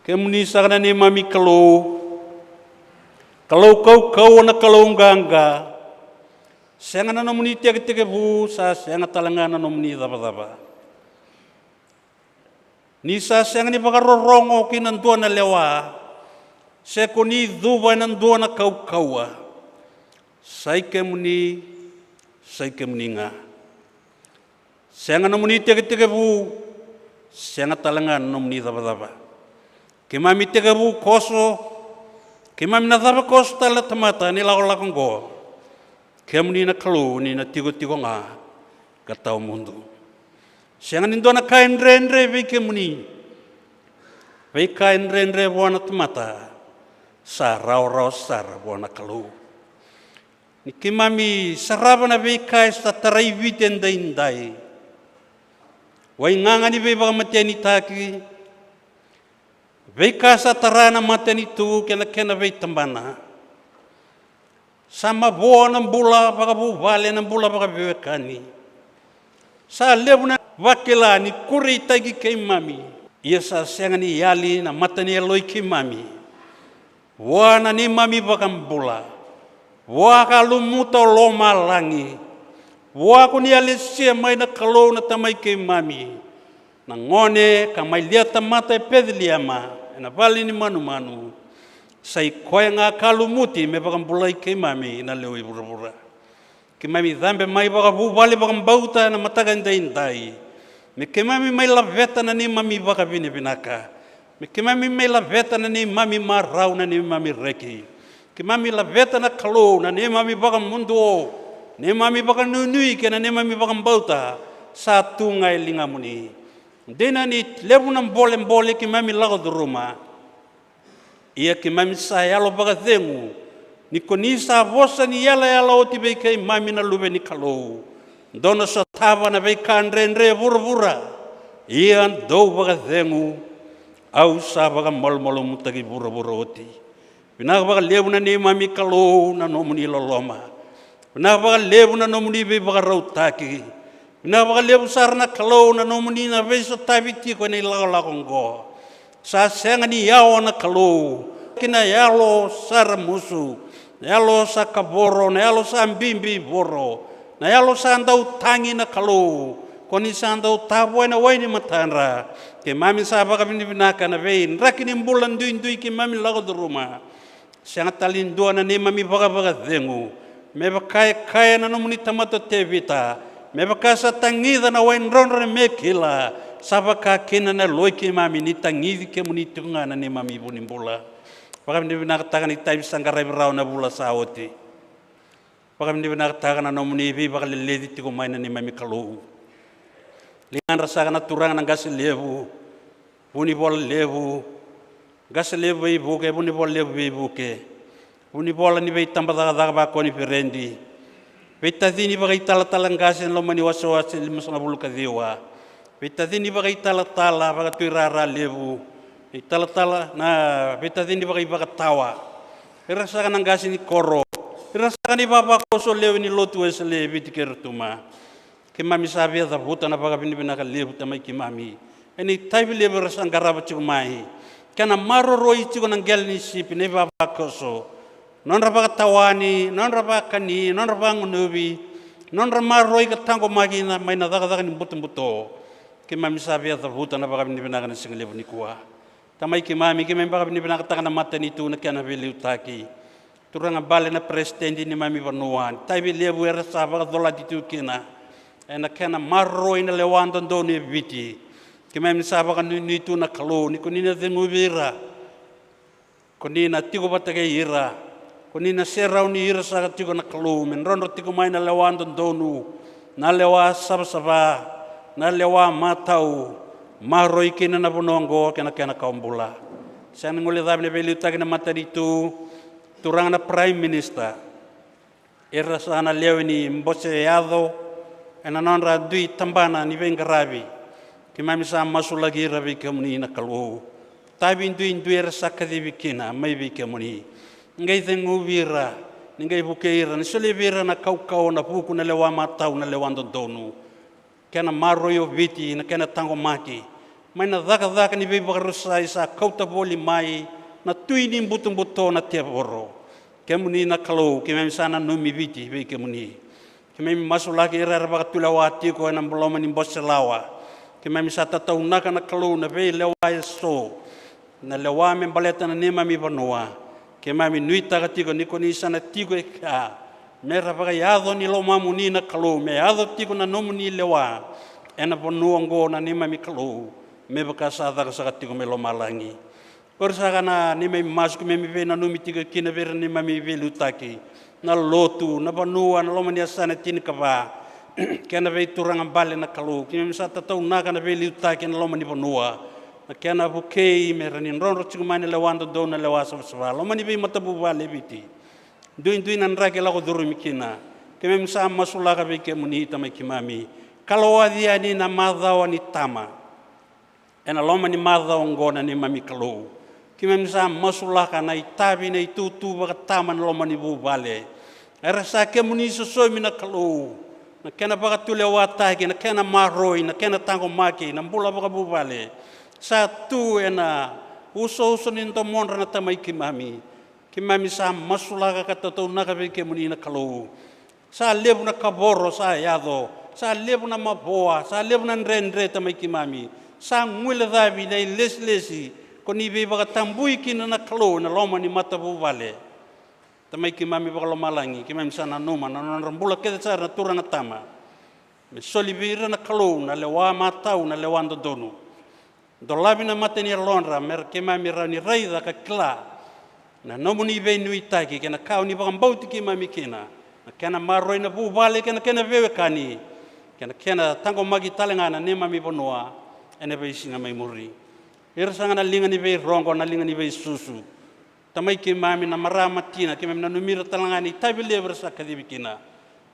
Ke muni sakana ni mami kalau kau na kalau nganga. Sengana no muni teke bu sa senga talangana no muni daba. Ni sa senga ni pakarorongo kinandua na lewa. Se koni duba nandua na kaua. Sai ke muni nga. Senga no muni teke bu senga talangana no muni daba. Ke mami teke bu koso, ke mami na thapa koso tala tamata ni lao lakongo. Ke muni na kalu ni na tigo nga katau mundu. Siangan indo na kain rendre vei ke muni. Vei kain rendre buana tamata. Sa rau sar buana kalu. Ni ke mami saraba na vei kai sa tarai viten daindai. Wai nganga ni vei baka matiani taki. Vei kasa tarana matani tu kena vei tambana. Sama boa ng bula baka buvale ng bula baka vivekani. Sa lebuna wakila ni kuri tagi kay mami. Iya sa senga ni yali na matani eloy kay mami. Wana ni mami baka bula. Waka lumuta loma langi. Wako ni alisia may na kalo na tamay kay mami. Nangone kamay liata mata Delia ma. Na vale ni manu sai koe ngā kalumuti me baka mbulai ke mami na leo i bura. Ke mami dhambe mai baka vuvale baka mbauta na mataka indai. Me ke mami mai la veta na ni mami baka vini vinaka. Me ke mami mai la veta na ni mami marau na ni mami reki. Ke mami la veta na kalo na ni mami baka mundu. Ni mami baka nunui ke na ni mami baka mbauta. Sa tunga linga muni. Dena ni lebu na mbole ki mami lago do ruma. Ia ki mami sa yalo baka thengu. Ni koni sa vosa ni yala oti bei kei mami na lube ni kalau. Dona sa tava na bei kanrenre vura. Ia do baka thengu. Au sa baka mol mutagi vura oti. Pinaka baka lebu na ni mami kalau na nomuni loloma. Pinaka baka lebu na nomuni bei baka rautaki. Na baka lebu sarna kalau na nomuni na veso tabiti ko ni lakongo. Sa senga ni yao na kalau. Kina yalo sar musu. Yalo sa kaboro. Na yalo sa mbimbi boro. Na yalo sa andau tangi na kalau. Koni sa andau tabuai na waini matanra. Ke mami sa baka binibinaka na vein. Raki ni mbulan duindui ki mami lago do ruma. Senga talindua na ni mami baka dengu. Me baka kaya na nomuni tamato tevita. Me bakasa tangida na wain ronre mekila sabaka kina na loiki mami ni tangidi ke muni tunga na ni mami bunimbula. Pakam ni binakatakan ni tayo sangkaray brao na bula sa oti. Pakam ni binakatakan na nomuni bi bakal ledi ti kumay na ni mami kalu. Lingan rasa na turang ng gasilebu, bunibol lebu, gasilebu ibuke, bunibol lebu ibuke, bunibol ni bay tambadaga bako ni Ferendi. Petadini bagai Talatala ngasen lo mani waso-waso lima sa bulu kadiwa. Petadini bagai Talatala bagai tuirara lebu. Talatala na petadini bagai tawa. Irasakan ngasen ni koro. Irasakan ni baba koso lebu ni Lotu Vulavou tikertuma. Kimami sabi ada buta na bagai binibinaka lebu tamay kimami. Ini taibi lebu rasang garaba cikumai. Kana maro roi ciku nanggel ni sipi ni baba koso. Non raba tawani, non raba kani, non raba ngunubi, non raba roi katango magi na may nadaka ni buto. Kimami sabi at buta na baka binibinakan ng singilebu ni kuwa. Tamay kimami baka binibinakatakan na mata nito na kaya nabili utaki. Turang bale na presidente ni mami Vanuan. Tayo lebu era sa baka dola dito kina. E na kaya na maroi na lewandon do ni biti. Kimami sabi ka nito na kalo, ni kunina demubira. Kunina tigo batagay ira. Kuni na serau ni ira sa tiko na kalumen, rondo tiko may na lewandon donu, na lewa sabsaba, na lewa matau, maroy kina na bunongo kena kaumbula. Siya nguli dabi na belutag na mata dito, turang na Prime Minister, ira sa na lewa ni Mbose Yado, ena nonra dui tambana ni Bengarabi, kimami sa masulagi rabi kamuni na kalu, tabi dui ira sa kadibikina, may bikamuni. Ngai tengu vira, ngai bukeira, nisole vira na kau na puku na lewa matau na lewando donu. Kena maroyo viti na kena tango maki, mai na dhaka ni vei bakarusai sa kauta boli mai na tuini butung na tia boro ke muni na kalau ke mem sana numi viti vei ke muni ke mem masulaki era bakatula wati ko na boloma ni boselawa ke mem sa tatau naka na kalau na vei lewa so na lewa mem baleta na nema mi vanua ke mami nuita katiko niko ni sana tigo ka mera baka yado ni lo mamuni na kalau me yado tigo na nomu ni lewa ena vanua ngo na nema mi kalau me baka sa daga sa katiko me lo malangi Korsa na ni me masuk me me na numi tiga kina vera ni mami velu taki na lotu na banua na lomani asana tin kava kena ve turanga bale na kalu kina sa tatau na kana velu taki na lomani banua na kena bukei me rani ron rotu mani lewando do na lewasa swa lomani ve matabu vale biti duin nan rake la ko duru mikina keme sa masula ka ve ke muni tama kimami kalau adia ni na madhawa ni tama ena lomani madhawa ngona ni mami kalu Kima misa masulaka na itabi na itutu bakataman lomani bubale. Era sa ke muni sosoi mina kalau. Na kena bakatule wataki na kena maroi na kena tango maki na mbula baka bubale. Sa tu ena uso ninto monra na tamai kimami. Kimami sa masulaka katatou nakabe ke muni na kalau. Sa lebu na kaboro sa yado. Sa lebu na maboa. Sa lebu na nrendre tamai kimami. Sa ngwile dhabi na lesi Koni be baka tambui kina na kalo na loma ni matabu vale. Tamai ki mami baka loma langi, ki mami sana numa na rambula keda sa na turanga tama. Me soli vira na kalo na lewa matau na lewando donu. Dolabi na mateni lonra mer ki mami rani raida ka kla. Na nomu ni be nui taki kena kau ni baka mbauti ki mami kina. Na kena maroi na bu vale kena vewe kani. Kena tango magi talenga na ne mami bonua. Ene be singa mai muri. Ira sanga na linga ni vei rongo na linga ni vei susu. Tamai ki mami na marama tina ki mami na numira talanga ni tabi lever sa kadibikina.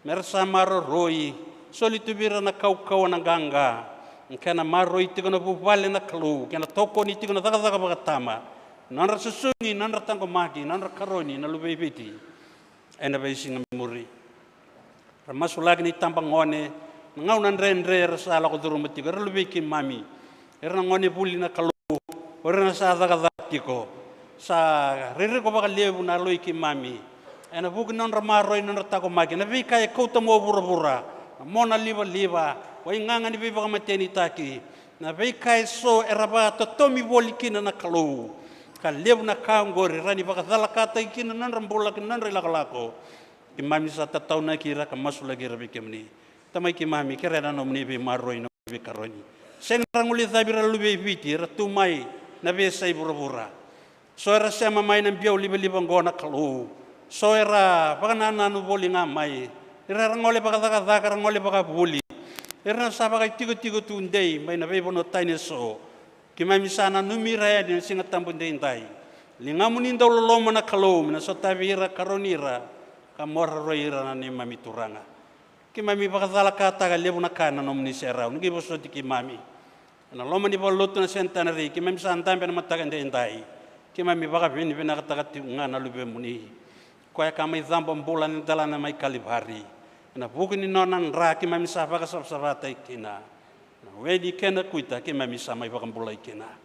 Mersa maro roi soli tubira na kau na ganga. Kena maro iti na bubale na kalu. Kena toko ni iti na daga bakatama. Nanra susungi, nanra tango maki, nanra karoni na lubei biti. Ena vei singa muri. Ramasulagi ni tambang ngone. Ngau nan rendre rasa ala kodurumati. Gara lubei ki mami. Era ngone buli na kalu. Orang sa daga ko sa rere ko baka lebu na loi ki mami ena buku non ramaroi non ratako maki na vi kaya kouta mo bura mona liva wai nganga ni baka mateni taki na vi kaya so eraba to tomi boli kina na kalau ka lebu na kaungori rani baka dalakata kina non rambula kina non relakalako ki mami sa tatau na kira ka masula gira bi kemni tamai ki mami kira na nomni bi maroi no bi karoni seng ranguli zabira lubi biti ratumai na vesa i bura-bura. So era sema mai na biau liba-liba ngona kalau. So era baka nanu boli nga mai. Era rangole baka daka rangole baka boli. Era sa baka tigo-tigo tundei mai na vebo no taine so. Kima misana numira ya din singa tambun de intai. Lingamunin daw loloma na kalau na so tabira karonira kamora roira na ni mami turanga. Kima mi baka dalaka taga lebu na kana no muni serau. Ngi boso di kimami. Na loma ni Lotu na Centenary ki mem sa antambe na matagande indai ki mami baka vini vina katakati ngana lube muni ko ya kama izambo mbula ni dala na mai kalibari na buku ni nonan ra ki mami sa baka sabsabata ikina na wedi kena kuita ki mami sa mai baka mbula ikina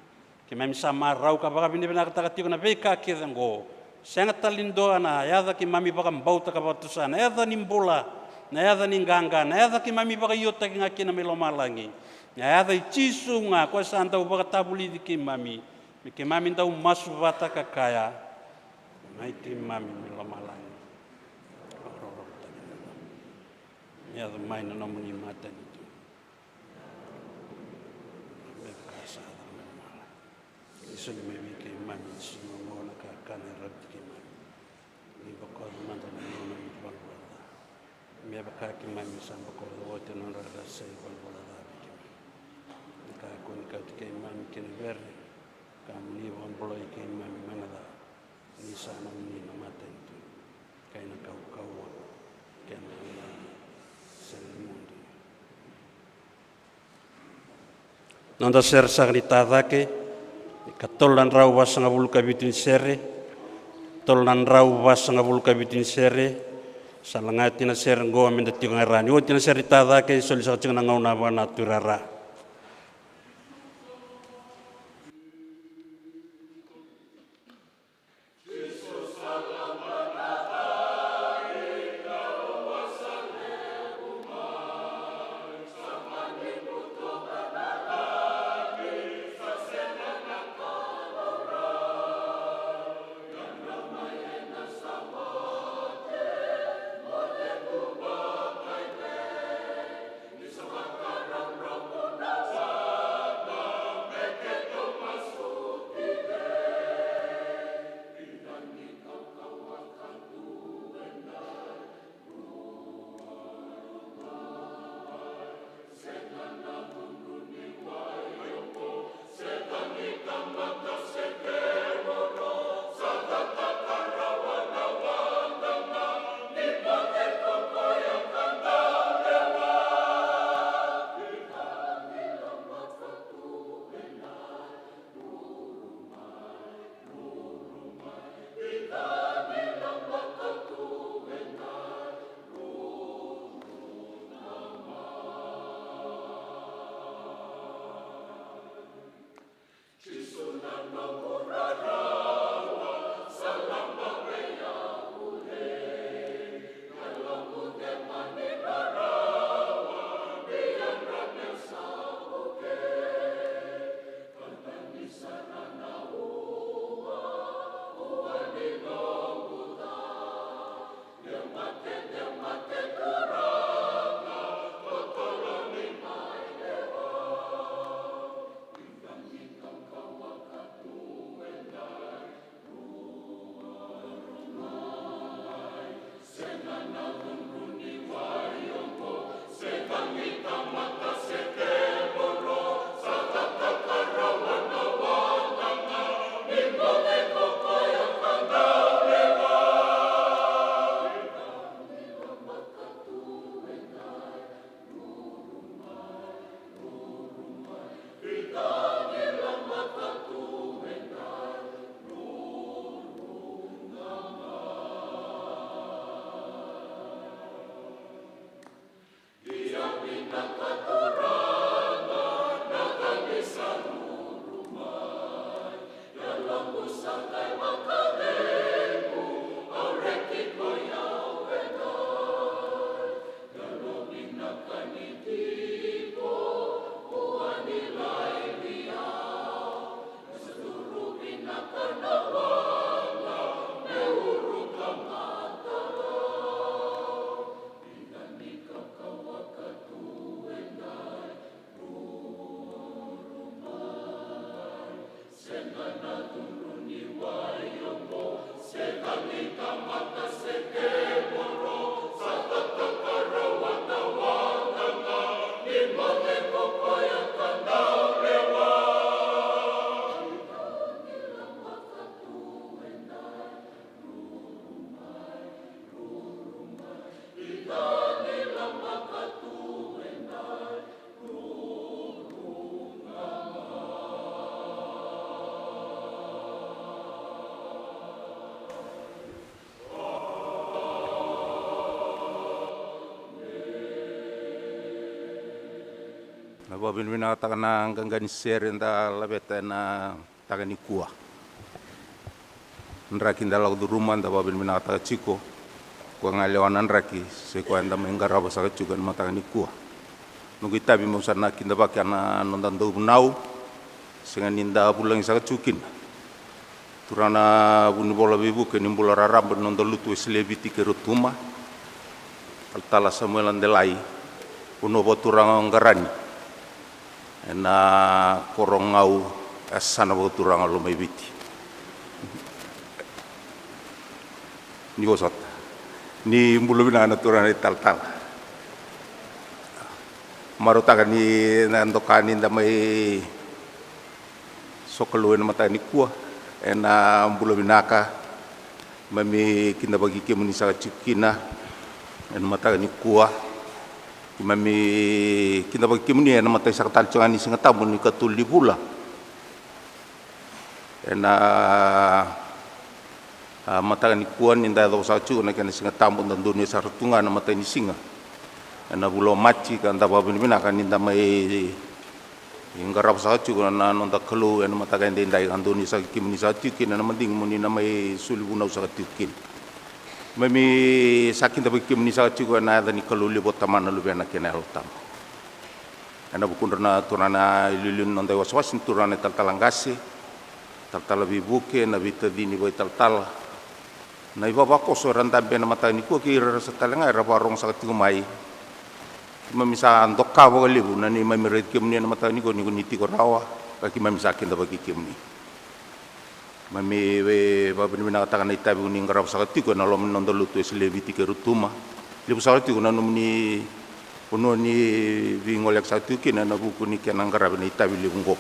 ki mami sa marau ka baka vini vina katakati na veka kidango senga talindo na yada ki mami baka mbauta ka batusana yada ni mbula na yada ni nganga na yada ki mami baka yota ki ngakina melomalangi Ya ada cisu nga ko santa ubaka tabuli di kimami. Mi kimami ndau masu vata kakaya. Mai kimami milamalan. Ya the mai na nomuni mata itu. Bekasa mala. Isu ni mi kimami sino mona kakana rabti kimami. Ni bakor manda na nomuni balwala. Mi bakaki kimami samba ko wote non rada sai balwala. Kun kat kay mami kin ver kam ni wan boloi kay mami manada ni sana ni namata itu kay na kau kay na selimundi nanda ser sagrita ke katolan rau wasanga bulu kabitin sere tolan rau wasanga bulu kabitin sere salangati na ser ngo amenda tingarani o tina serita ke solisacing na ngauna wana turara na babin mina takana gangani sere nda labeta na takani kua nraki nda lau rumah nda babin mina taka chiko kwa ngalewana nraki se kwa nda mengaraba saka chuga na takani kua nugi tabi mo sana kinda bakana nonda ndo nau senga ninda bulang saka chukin turana buni bola bibu ke nimbula raramba nonda lutu eslebiti ke rutuma Talatala Samuela Delai uno boturanga ngarani na korongau asana boturanga lumai biti ni osat ni mbulubina na turana Talatala marotaka ni nandokani ndamai sokaluin mata ni kua ena mbulubinaka mami kinda bagi kemuni sa chikina en mata ni kua mami kinda bagi kemuni ena mata sa talchangani singa tamu ni katuli bula ena mata ni kua ni nda do sa chu na kana singa tamu ndoni sa rutunga na mata ni singa ena bulo Maji kan da babin bina kan ninda mai ingarap sa chu na nonda kelu ena mata kan dindai andoni sa kimni sa tikin na manding muni na mai sulibunau sa tikin mami sakin da kimni sa chu na da ni kelu li botamana lu bena kenal tam ena bukun na turana lilun nonda waswasin turana taltalangasi Talatala bibuke na bitadini boy Talatala na ibaba ko so randa bena mata ni ko ki rasa talanga ra barong sa tingumai mamisa andokka bo libu nani mamiret kemni na mata ni ko niti ko rawa ka ki mamisa kinda bagi kemni mami we babin mina kata kana itabi uni ngarap sakati ko na lom nondo lutu eslebiti ke rutuma libu sakati ko na numni uno ni bingolek sakati ki na buku ni kenang ngarap ni itabi libu ngop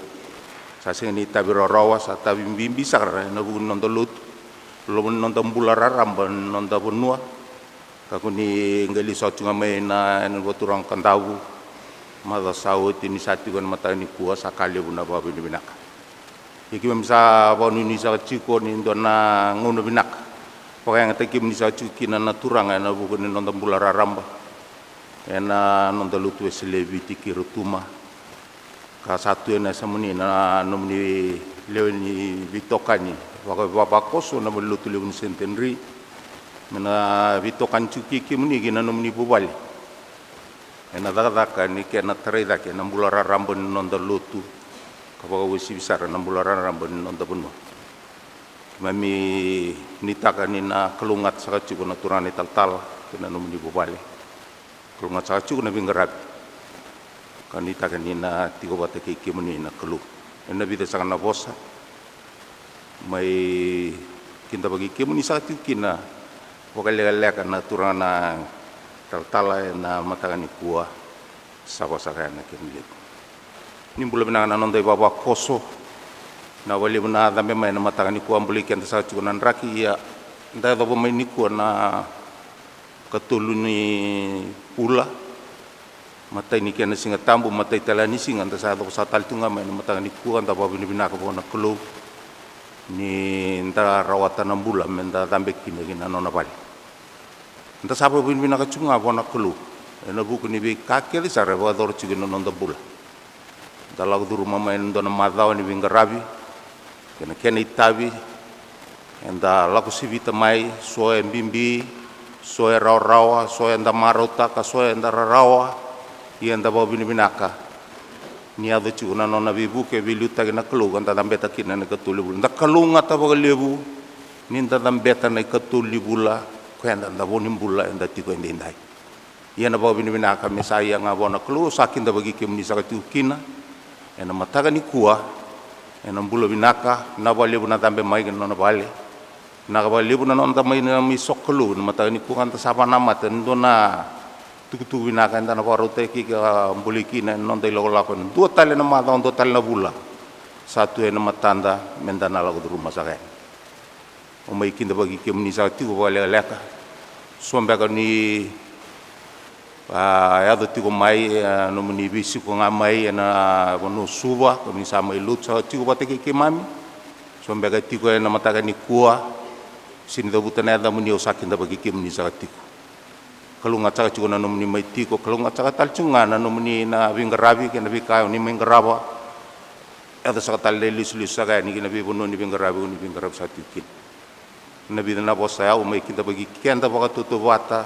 sa sing ni itabi rawa sa tabi mbimbi sakra na buku nondo lutu lom nondo mbulara ramba nondo bonua kakuni ngali sa tunga mai na boturang kandawu mada saut ini satu kan mata ni kua sakali buna babu ni binaka iki memsa bonu ni sa chiko ni dona ngono binaka pokai ngata kim ni sa chuki na turang na buku ni nonda bulara ramba ena nonda lutu eslebi tikirutuma ka satu ena samuni na nomni leweni bitokani wakai babakoso na lutu leweni Centenary mena bitokan cuki muni gina nomni bubali ena daga ni kena terida ke nambulara rambon nonda lutu kabaga wisi bisara nambulara rambon nonda bunwa mami nitaka ni na kelungat saka cuku na turane Talatala kena nomni bubali kelungat saka cuku na bingarab kan nitaka ni na tigo bata ke muni na kelu ena bida saka na bosa mai kinda bagi muni saka kina Wakale-leka na turana Talatala na matagani kua saka na kemile. Nimbula bina na nonda baba koso na wali bina da mema na matagani kua mbuli kenta sa chunan raki ya nda do mai ni kua na katuluni pula matai ni kena singa tambu matai talani singa nda sa do sa taltunga mai na matagani kua nda baba bina ka bona kelu ni nda rawatan mbula menda dambe kina nona bali nda sabo bin bina kacunga bona kelu ena buku ni be kakeli sare wa dor cigino nonda bula dalau duru mama en dona madao ni bingarabi kena itabi enda laku sibita mai soe bimbi soe rawa soe nda marota ka soe nda rawa ia nda babu ni binaka ni ado ciguna nona bibu ke biluta kena kelu nda dambeta kina na katuli bula nda kalunga ta bagalebu ni nda dambeta na katuli bula kwenda nda boni mbula nda tiko ndai ia na babu ni binaka mesaya ngabona kelu sakin da bagi kemni sakatu kina ena mataga ni kua ena mbula binaka na bale buna tambe mai na bale na bale buna nonda mai na mi sokelu na mataga ni kua anta sapa nama tendona tuku binaka nda na baru te ki mbuli kina nonda ilo lakon dua tali na mata dua tali na bula satu ena matanda mendana lagu di rumah sakit umai kinda bagi kemni sakatu bale leka somba ni ya do tigo mai no muni bisi ko ngamai na bono suba ko ni sama ilut sa tigo bateke ke mami somba ga tigo na mataga ni kua sin do butana da muni osakin da bagi ke muni sa tigo kalunga tsaka chuko na nomni mai tiko kalunga tsaka tal chunga na nomni na vingaravi ke na vikayo ni mengarava ada saka tal lelis saka ni na vibono ni vingaravi sa tikin na bidana bosa o mai kita bagi kenda baka tutu wata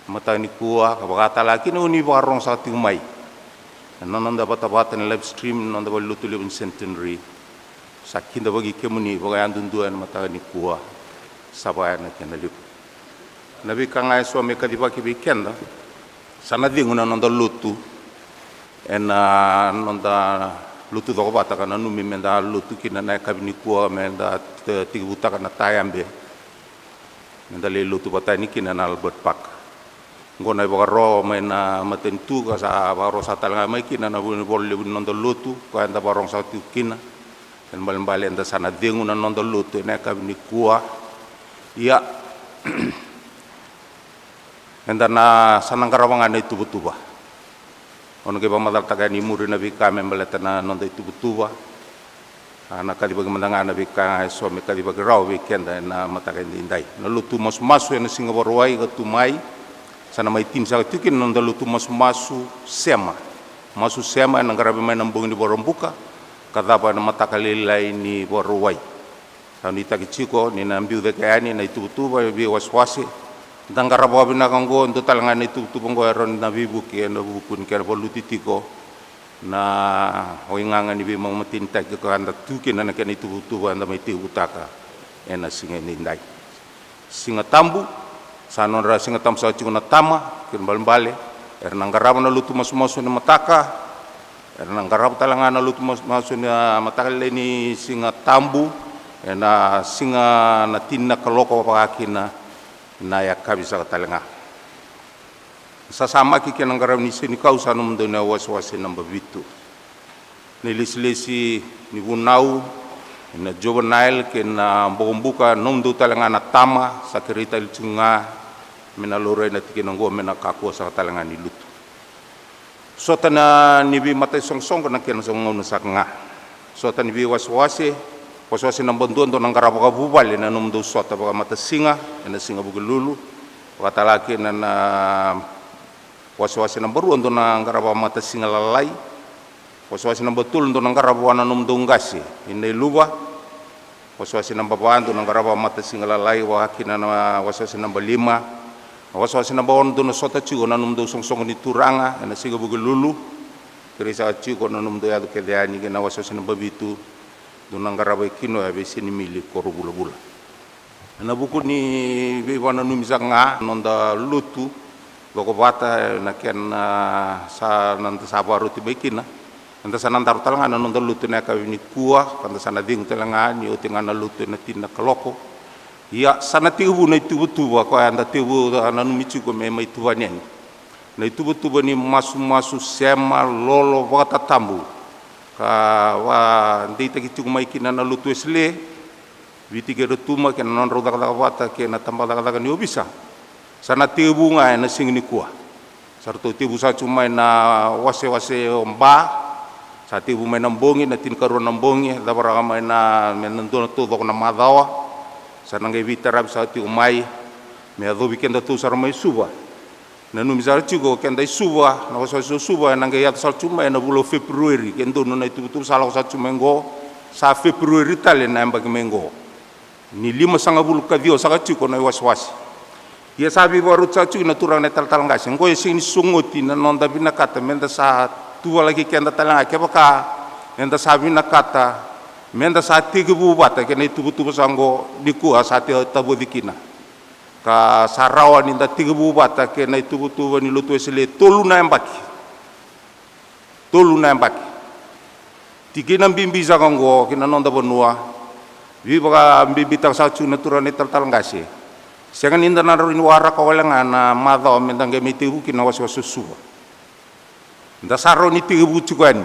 mata ni kuah baka lagi na uni barong sa tingmai nananda bata ni live stream nanda ba Lotu Vulavou Centenary sa kinda bagi kemuni baka andunduan mata ni kuah sabaya na kenalip nabi kanga suami kadiba ki kenda sana dinguna nanda lutu ena nanda lutu do bata kana numi menda lutu kina na kabini kuah menda tibuta kana tayambe menda le lutu bata ni kina na Albert Park ngona baka ro mena matentu ka sa baro sa talanga mai kina na bol le nanda lutu ko anda barong sa kina dan bal-bal anda sana dinguna nanda lutu na kabini kuah ya enda na sanangkarawanga na itubutuba ono ke pamadal tagani muri na bika membaleta na nonda itubutuba ana kali bagi mandanga na bika so me kali bagi raw weekend na matakan indai na lutu mas-masu na singaborwai ka tumai sana mai tim sa tikin nonda lutu mas-masu sema na ngarabi mai nambung ni borombuka kadaba na matakalilai ni borwai ni takichiko ni nambiu de kayani na itubutuba bi waswasi dangarabawa binakanggo ndo talangan itubutuba ngo eron na bibuki na bukun kera bolutitiko na oingangan ni bi mamatinta ko anda tukin na ken itubutuba anda mai tiutaka ena singa nindai singa tambu sanonra singa tam sa chuna tama ken balbale erna ngaraba na lutu mas-masu na mataka erna ngaraba talangan na lutu mas-masu na mataka ni singa tambu ena singa na tinna kaloko pakakina na ya kabisa katalanga sasama ki kenang garam ni sini kausa num do na waswasi namba bitu ni lisi ni bunau na juvenile ke na bombuka num do talanga na tama sakrita ilchunga mena lore na tikinango mena kakua sa talanga ni lutu sotana ni bi matai song na kenang song ngau saknga sotana ni bi waswasi namba dondo nang garaba ka bubal na num do sota baka mata singa na singa bugululu watalaki na waswasi namba ruondo nang garaba mata singa lalai waswasi namba tulndo nang garaba na num do ngasi inai luba waswasi namba bando nang garaba mata singa lalai wakina na waswasi namba 5 waswasi namba ondo na sota chigo na num do song ni turanga na singa bugululu kirisa chigo na num do yadu kedeani na waswasi namba bitu dunang garaba kino ya besini mili koru bula-bula na buku ni bewana numisa nga nonda lutu bako bata na ken sa nanda sabaru tibekina nanda sa nanda talanga na nonda lutu na kawini kuah kanda sana ding talanga ni utinga na lutu na tinna kaloko ya sana tibu na tuba ko anda tibu na numichu ko me mai tuanian na tuba ni masu sema lolo bata tambu ka wa ndita ki tumai kina na lutu esle viti ke rutuma ke non roda kala wata ke na tamba kala ni obisa sana tibu nga na singni kuah sarto tibu sa cuma na wase omba sa tibu mai nambongi na tin karu nambongi da bara mai na menendo to do na madawa sana ngai vita rab sa ti umai me ado bikenda tu sar mai suba na numizar chigo kenda suba na waso suba na ngai at sal cuma na bulo Februari kendo na itu sala sa cuma ngo sa Februari tale na mbagi mengo ni 5 sanga bulu kadio sa chiko na waswasi ya sabi baru sa chiko na turang na tal ngasi ngo sing sungoti na nonda binakata menda sa tua lagi kenda talanga ke baka menda sabi nakata menda sa tigu bata ke na itu sango diku asati tabudikina ka sarawan inda 3 bata ke na itu ni lutu esle tolu na embaki tikina bimbi zagango kina nonda bonua vi baka bimbi ta sa chu naturane tal ngasi sengan inda na rin wara ka wala na mada mendange mitibu kina waswasusu nda saro ni tibu chukan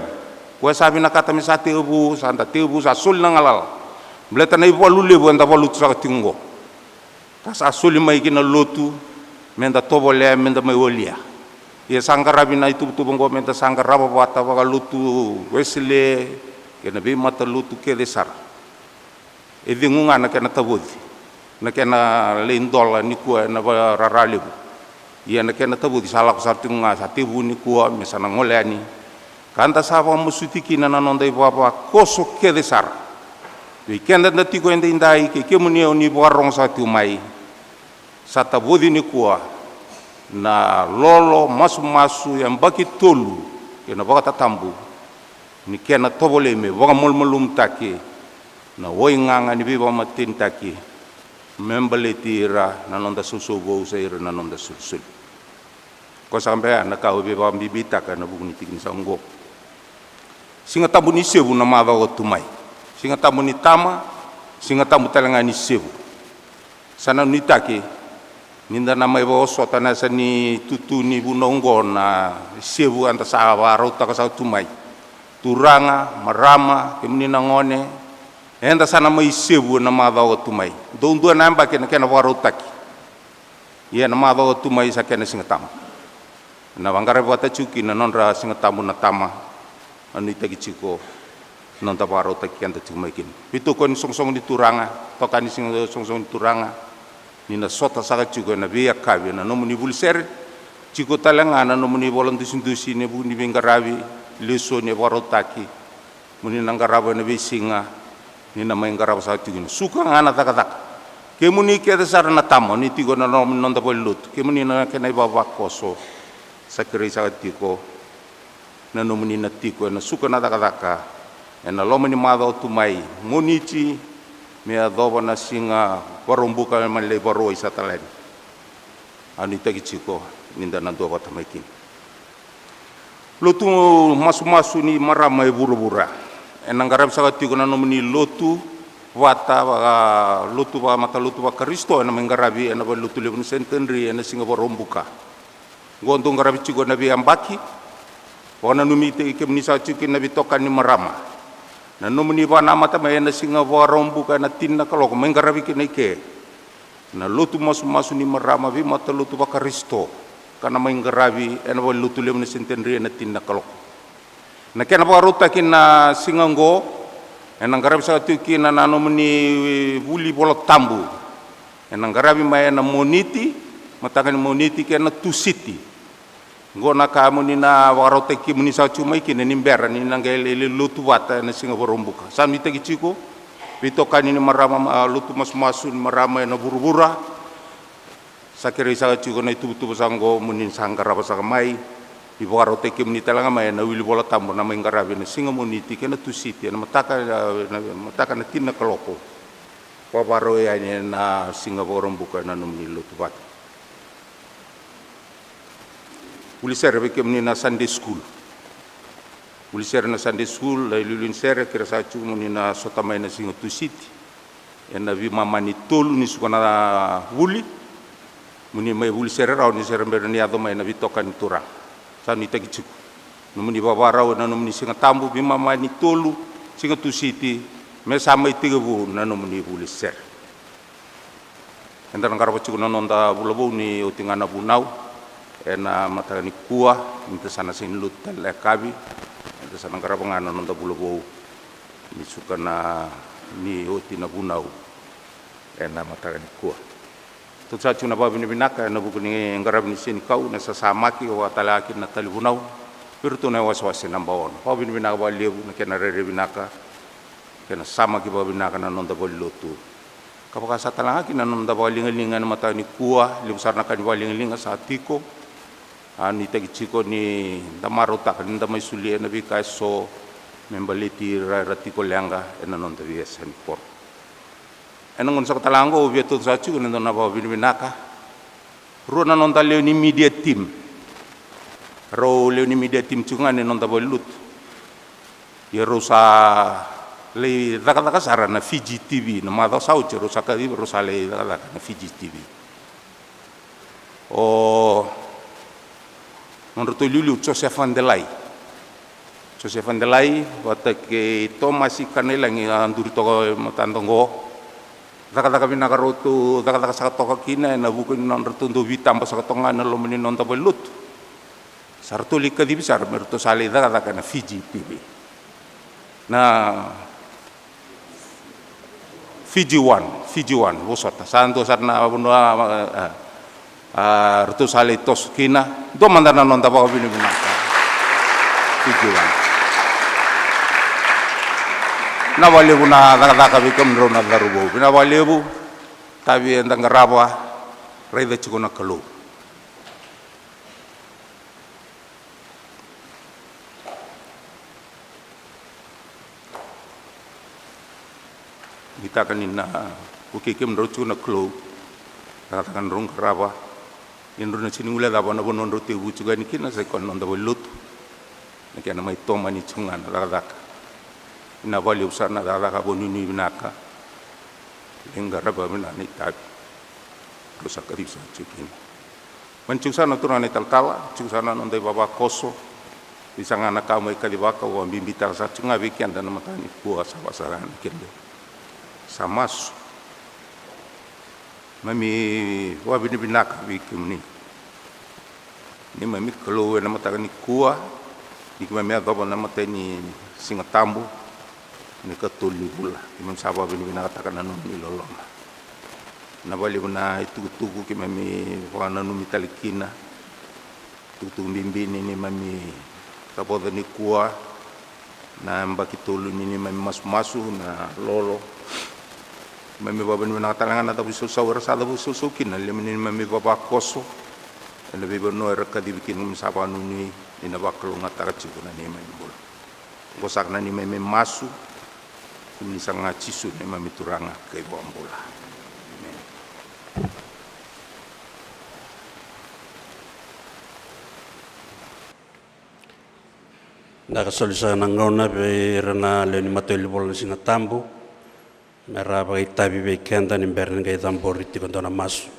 ko sabi na kata mi sa tibu santa tibu sa sul na ngalal bleta na ibu lule anda balu sa tingo sa suli mai kina lotu menda tobole menda mai olia ia sangkarabi na itu tubongo menda sangkaraba bata baka lutu wesle kena bi mata lutu ke desar evingunga na kena tabudi na kena lendola ni ku na raralibu ia na kena tabu di salak sartu nga sa tibu ni kuah mesana ngoleani kanta sava musutiki na nanonda ibaba koso kede sar di kenda na tiko ende indai ke kemuni oni borong sa tu mai sa tabudi ni kuah na lolo masu yang baki tolu kena baka tatambu ni kena tobole me baka mulmulum take na woi nganga ni biba matin take membeleti ira nanonda susu go sair nanonda susul ko sampai na kau biba bibita kana bugni tikin sanggo singa tabu ni sebu na mava o tumai singa tabu ni tama singa tabu talanga ni sebu sana ni take ninda na mai bo sota na sani tutu ni bunongo na sebu anta sawa rota ka sa tumai turanga marama kemni na ngone enda sana mai sebu na mava o tumai dondu na amba kena warotaki ia na mava o tumai sa kena singa tamu na wangare buata cuki na nonra singa tamu na tama anu itagi ciko non taparo taki anta cumaikin pitu kon song di turanga tokani singa song di turanga ni na sota saka cuko na biya kavi na nomuni bulser ciko talanga na nomuni volon dusi ne bu ni bingaravi leso ne warotaki muni nangaraba na bisinga ni na maingaraba sa tigin suka ngana taka kemuni ke dasar na tamo ni tigo na non tapolut kemuni na kenai baba koso sakri sa tiko na nomuni na tiko na suka na taka na lomani mado tumai monichi me adoba na singa warumbuka man le baro isa talen ani tagi chiko ninda na doba tamaikin lotu masu ni marama e buru-bura enanggarab sa tiko na nomuni lotu wata lotu ba mata lotu ba Kristo na mengarabi na lotu le Centenary na singa warumbuka gontong garabi cigo nabi ambaki wana numite ikemni sa ciki nabi tokan ni marama na numuni ba namata may na singa warombu ka na tin na kaloko may garabi kinaike na lutu masu ni marama vi mata lutu ba Kristo kana may garabi na ba lutu le Centenary na tin na kaloko na kena ba ruta kina singango enang garabi sa tuki na numuni buli bolok tambu enang garabi may na moniti matakan moniti kena tu city ngona kamu ni na warote ki muni sa chumai ki ni mbera ni nangele lutu wata na singa borombuka sami tegi chiko bitokan ni marama lutu masu ni marama na buru-bura sakere sa chiko na itu sango muni sanggara sa mai di warote ki muni talanga mai na wili bola tambo na mengarabi na singa moniti kena tu city na mataka na tinna kaloko pabaro ya na singa borombuka na numni lutu wata Uliser beke muni na Sunday school. Uliser na Sunday school la ilulun ser kira sa cu muni na sota mai na singa tu city. Ena vi mama ni tolu ni suka na wuli. Muni mai uliser rau ni ser mbere ni ado mai na vitoka ni turang. Sa ni tagi ciku. Numuni babarau na numuni singa tambu vi mama ni tolu singa tu city. Me sama itiga bu na numuni uliser. Enda ngarapa ciku na nonda Vulavou ni utingana bunau. Ena mata ni kuah minta sana sin lutal kabi minta sana karabangana nonda Vulavou ni suka na ni oti na bunau ena mata ni kuah tu sa cuna babi ni binaka na bukuni ngarab ni sin kau na sasamaki o atalaki na tali bunau pirtu na waswasi nambaon babi ni binaka ba lebu na kena rere binaka kena sama ki babi binaka na nonda Lotu kapaka sa talaki na nonda ba lingalinga na mata ni kuah libsar na kan ba lingalinga sa tiko ani tagi ciko ni damaro tak ni damai sulie na bi kaiso membaliti ratiko leanga ena non tavi esen por ena ngon sa talango vieto sa ciko ni na ba binaka rona non taleo ni media team ro leo ni media team cunga ni non tabolut ye rosa le daka sara na Fiji TV na ma da sauce rosa ka di rosa le daka na Fiji TV o Menurut Lulu Joseph van der Lai wata ke Thomas ikanela ngi anduri to matandongo daka binakaroto daka sakatoka kina na bukan non retundo vitam pasatonga na lomeni non tabelut sartuli ka di besar merto sale daka na Fiji TV na Fiji One bosota santo sarna bunua Rutu sale tos kina. Do mandana non da bawa bini binaka. Tujuan. Na walebu na daka bikam rona darubo. Na walebu tabi endang rawa raida chikona kalu. Kita kanina ukikim rochu na klo katakan rong raba indro na sini ula daba na bonon rote uchu gani kina sa kon nonda Lotu na kaya na may toma ni chungan ladaka ina bali usana ladaka bonuni binaka lenga raba mina ni tabi terus akarisa chikin mancung sana turun ni Talatala chung sana nonda baba koso isangana kamay kalibaka wa bimbita sa chunga bikian dan matani buah sabasaran kende samas mami wa bini binaka bikim ni mami kalau na mata ni kuah ni mami agaba na mata ni singa tambu ni katuli bula imam saba bini binaka takana no ni loloma na bali na itu ki mami wa na no mitalikina tu bimbini ni mami tapoda ni kuah na mbaki tulu ni mami masu na lolo mami baba ni nakatalangan na tapos sawar sa tapos susukin na limin mami baba koso na bibo no era kadibikin ng sapa nuni inabaklo nga taratsuko na ni mami bol gosak na ni mami masu kung isang chisu ni mami turanga kay bola amen. Nakasolisa ng ngona pero na leoni matulibol na singatambo meraba itabi be kenda ni bernen kay tamboriti kondo na masu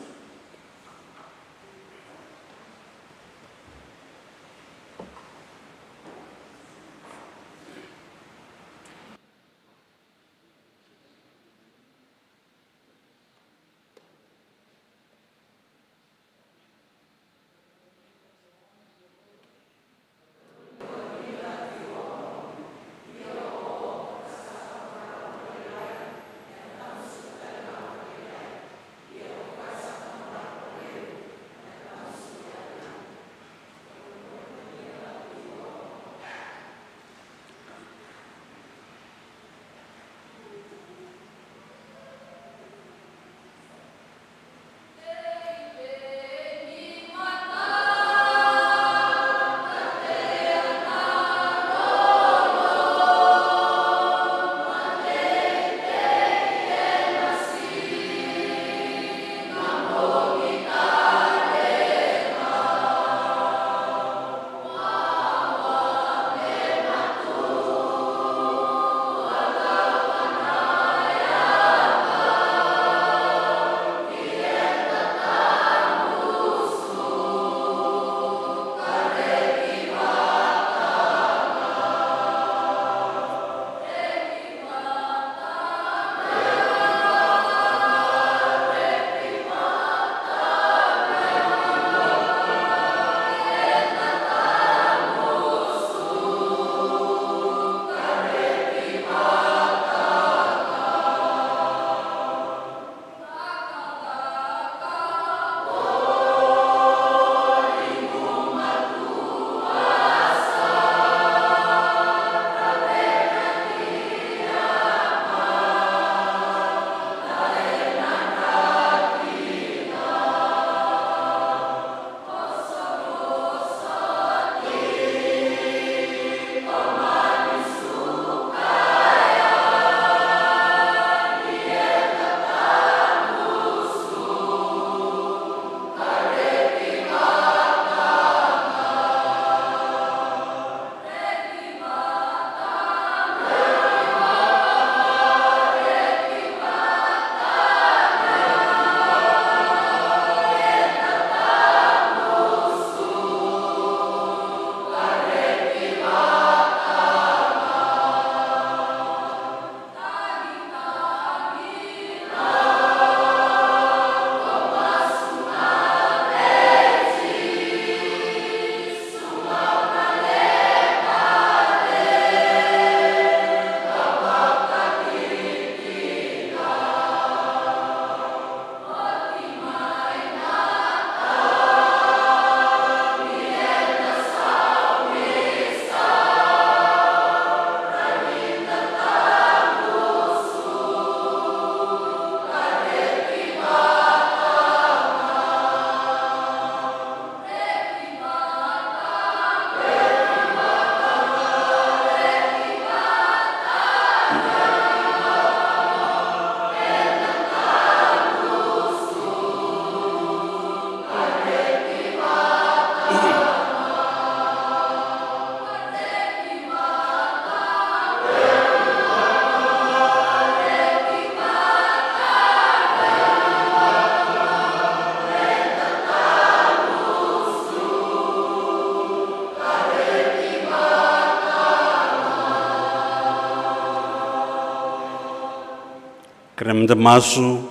Krem de masu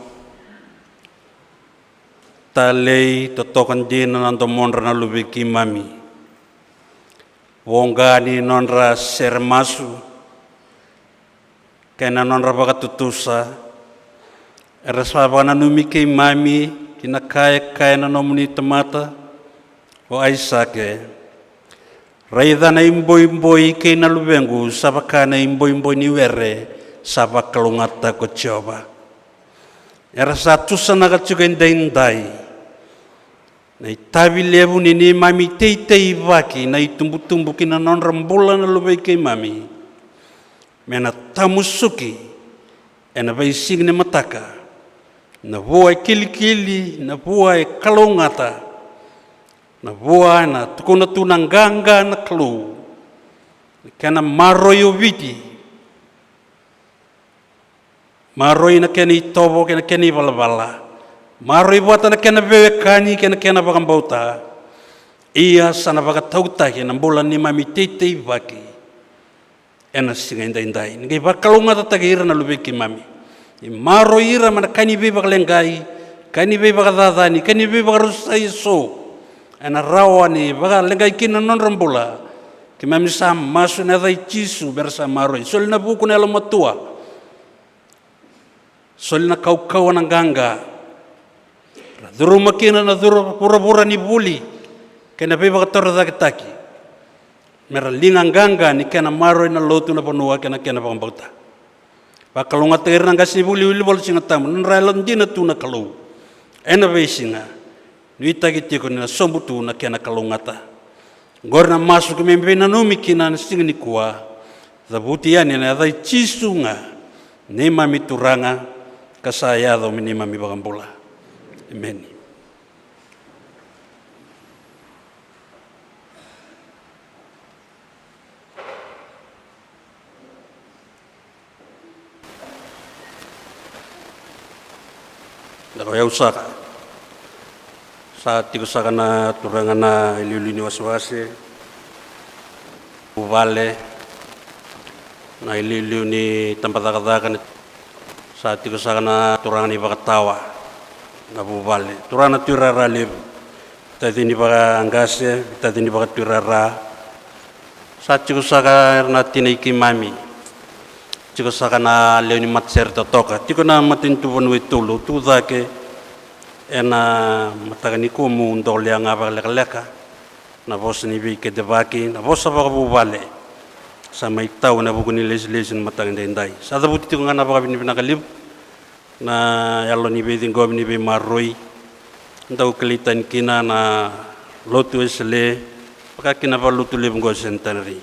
talei totokan dina nando monra na lubiki mami. Wongani nonra ser masu kena nonra bakatutusa eraswa bana numiki mami kina kaya na nomuni tamata o aisake raida na imboi ke na lubengu sabaka na imboi ni were sabakalungata ko choba erasa tusana ka chugendai na itabi lebu ni mami tei vaki na itumbu kina non rambula na lubeki mami mena tamusuki ena vai signe mataka na voa kili na voa kalongata na voa na tukuna tunanganga na klu kana maroyo viti maroi na keni tobo keni balabala maroi buata na kena bewekani kena bakambauta ia sana bakatauta kena bola ni mami tei vaki ena singa indai ngai bakalonga tatagira na lubeki mami i maroi ira mana kani be bakalengai kani be bakadadani kani be bakarusai so ena rawani bakalengai kina non rambola ki mami sa masu na dai chisu bersa maroi sol na buku na matua sol na kau na ganga duru makina na duru pura ni buli kena be bakatora taki mera lingang ganga ni kena maroi na lotu na panua kena pakambauta pakalonga ter na kasi buli bol singa tamu nralon dina tu na kalau ena be singa nuita kitiko na sombutu na kena kalongata gorna masuk membe na numikina na singa ni kuwa zabutiani na dai chisunga ni mami turanga kasayado ni mami bakambola amen. Dako ya usaka saat tiga sakana turangana iliuli waswase uvale na iliuli ni tempat takadakan saat tiga sakana turangani bakatawa na uvale turana turara lib tadi ni baka angase tadi ni baka turara saat tiga sakana tinaiki mami tiga sakana leoni matser totoka tiga na matin tuan wetulu tu dake ena matagani kumu ndole anga leka na bos ni bi ke debaki na bos ba bu vale sama itau na buguni legislation matagande ndai sada buti tiga na ba bini nakalib na yalo ni bi dingo ni bi maroi ndau kelitan kina na lotu esle pakakina ba lotu lebgo Centenary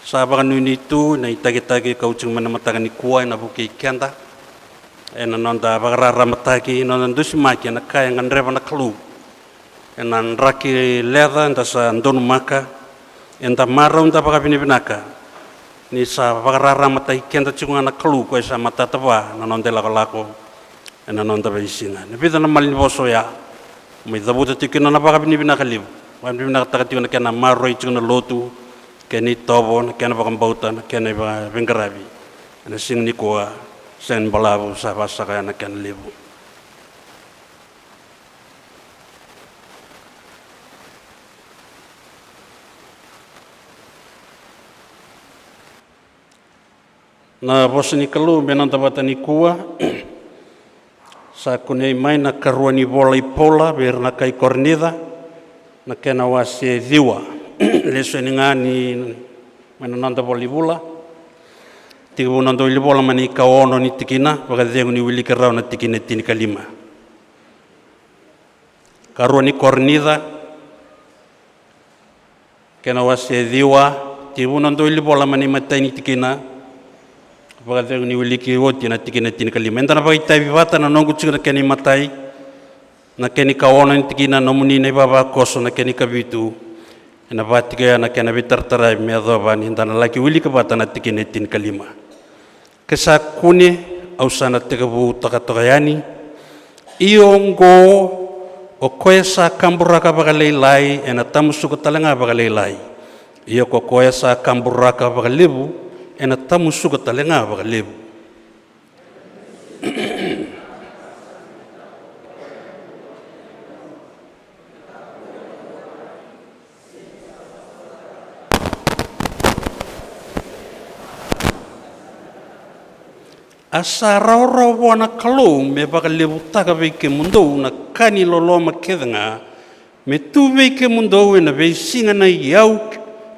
sabakan nuni tu na itagi kaucung mana matagani kuai na buki kenda ena nonda bagarara mataki nonda dusimaki na kaya ngandreva na klu ena nraki leda nda sa ndonu maka enda mara unda bakabini binaka ni sa bagarara mataki kenda cunga na klu ko sa matataba na nonda lako ena nonda baisina ni bida na malini boso ya mai dabuta tikina na bakabini binaka libu bakabini binaka takati na kena maro cunga na lotu keni tobo na kena bakambauta na kena bengarabi ena sing ni kuwa sen balabu sa basaka na kena libu na bosni kalu benan tabatani kuwa sa kunei mai na karuani bola ipola ber na kai kornida na kena wase diwa leso ni ngani mana nanda bolibula tibu nanda bolibula mani kaono ni tikina bagadengu ni wili kerau na tikine tini kalima karuani kornida kena wase diwa tibu nanda bolibula mani matai ni tikina bagadengu ni wili kiwoti na tikine tini kalima entana bagai vivata na nongu tsura keni matai na keni kaono ni tikina nomuni ne baba koso na keni kabitu ena batika na kena bitartara me adoba ni ndana laki wili ka bata na tikine tin kalima kesa kune au sana tegabu takatoyani iongo o koesa kamburaka bagalelai ena tamusuko talanga bagalelai iyo ko koesa kamburaka bagalebu ena tamusuko talanga bagalebu asa raurau wana kalau me baka lebu taka vei ke mundou na kani loloma kedanga me tu vei ke mundou e na vei singa na iau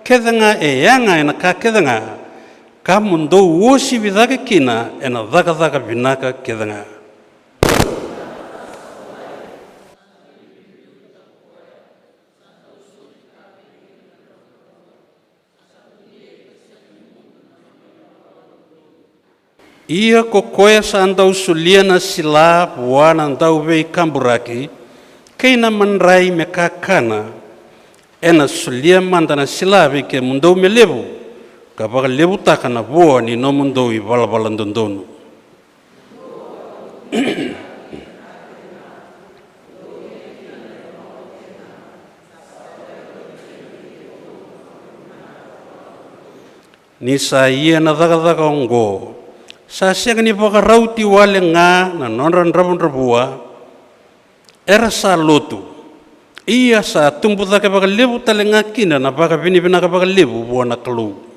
kedanga e anga e na ka kedanga ka mundou osi vidaka kina e na dhaka vinaka kedanga. Ia ko koea sa andau suliana sila wana andau vei kamburaki keina manrai me kakana ena sulia mandana sila vei ke mundou me levu ka baka levu taka na voa ni no mundou i vala ndondonu. Ni sa ia na dhaka ongo sa siang ni baka rauti wale nga na nonran rabua era sa lotu ia sa tumbu dhaka baka levu tale nga kina na baka vini ka baka levu buana kalu.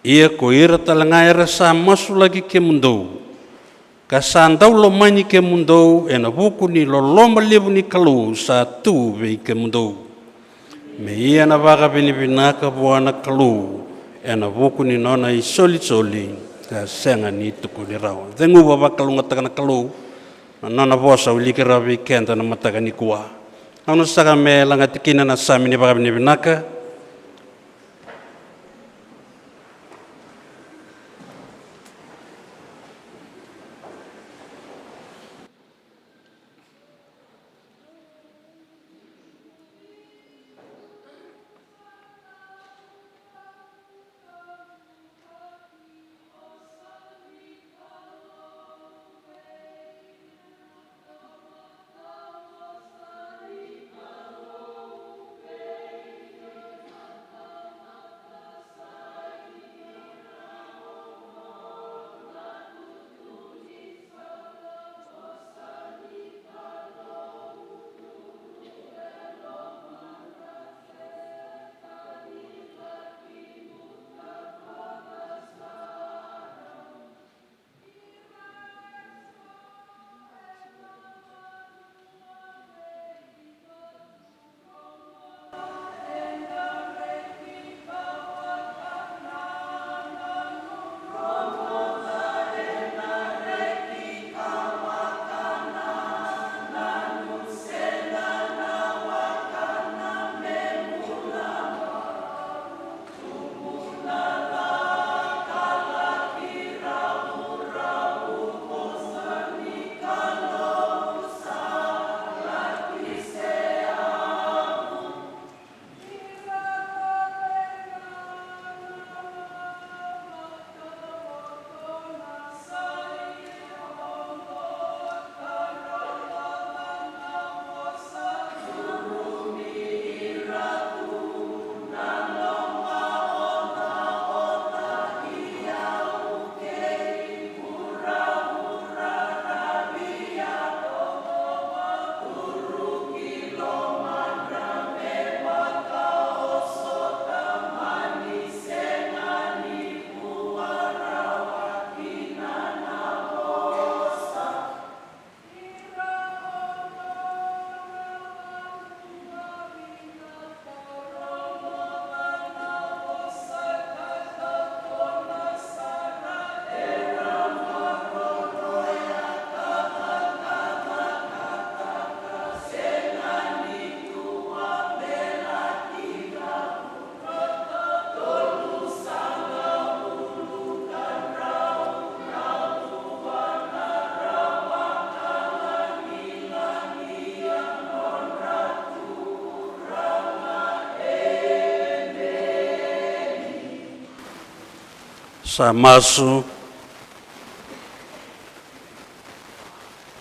Ia ko ira talanga era sa masu lagi ke mundou. Ka sa andau lo mani ke mundou e na vuku ni lo loma levu ni kalu sa tu vei ke mundou. Me ia na vaka vinaka buana kalu e na vuku ni nona i soli ka senga ni tuku ni rawa. Dengu baba kalu ngataka na kalu na nona vosa ulike rawi kenta na mataka ni kuwa. Ano saka me langa tikina na sami ni vaka vinaka. sa masu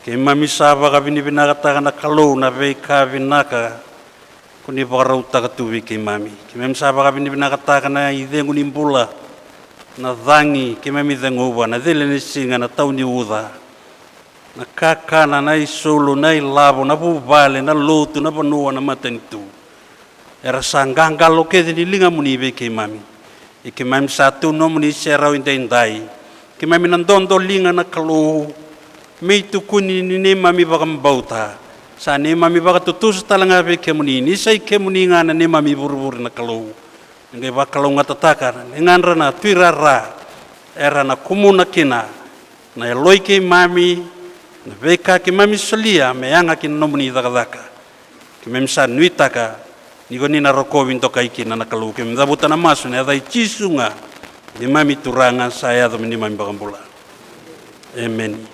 ke mami sava ka vini vinaka taka na kalau na vei ka vinaka kuni pakarau takatuwi ki mami. Ki mem sa pakapini pinakataka na idhengu ni mbula na dhangi ki mami dhenguwa na dhile ni singa na tau ni udha. Na kakana na isolo na ilavo na pupale na lotu na panua na matanitu. Era sa ngangalo ke ni linga muni be ki mami. Iki mami sa tu no muni serau indai. Ki mami nandondo linga na kalu. Meitu kuni ni mami bakambauta. Sa ni mami bakatutus talanga be ke muni ni sai ke muni ngana ni mami buru-buru na kalu. Ngai bakalau ngatataka nganra na tuirara era na kumuna kina na eloi ke mami na beka ke mami solia me anga kin no muni daka. Ki mami sa nuitaka niko ni na roko winto kaiki na nakalu ke mdabuta na masu na dai chisunga ni mami turanga saya do ni mami bakambula. Amen.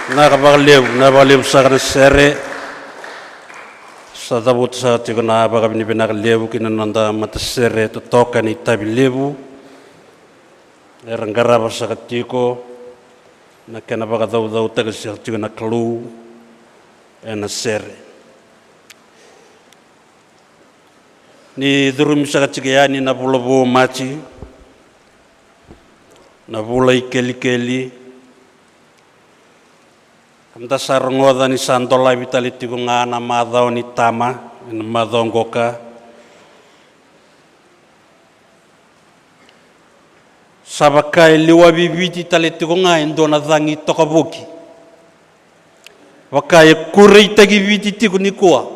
Nakapagaliw sa kanasere sa tabut sa tigo na kami pinakaliw kinananda matasere tutoka ni tabiliw eranggaraba sa katiko na kanapakadaw-daw taga sa tigo na kalu na sere ni durumi sa katigayani na Vulavou Maji na bulay keli-keli Kamta sarangoda ni sandola vitaliti ko nga na madao ni tama, na madao ngoka. Sabakay liwa bibiti taliti ko nga endo na dangi tokabuki. Wakay kurei tagi viti tiko ni kuwa.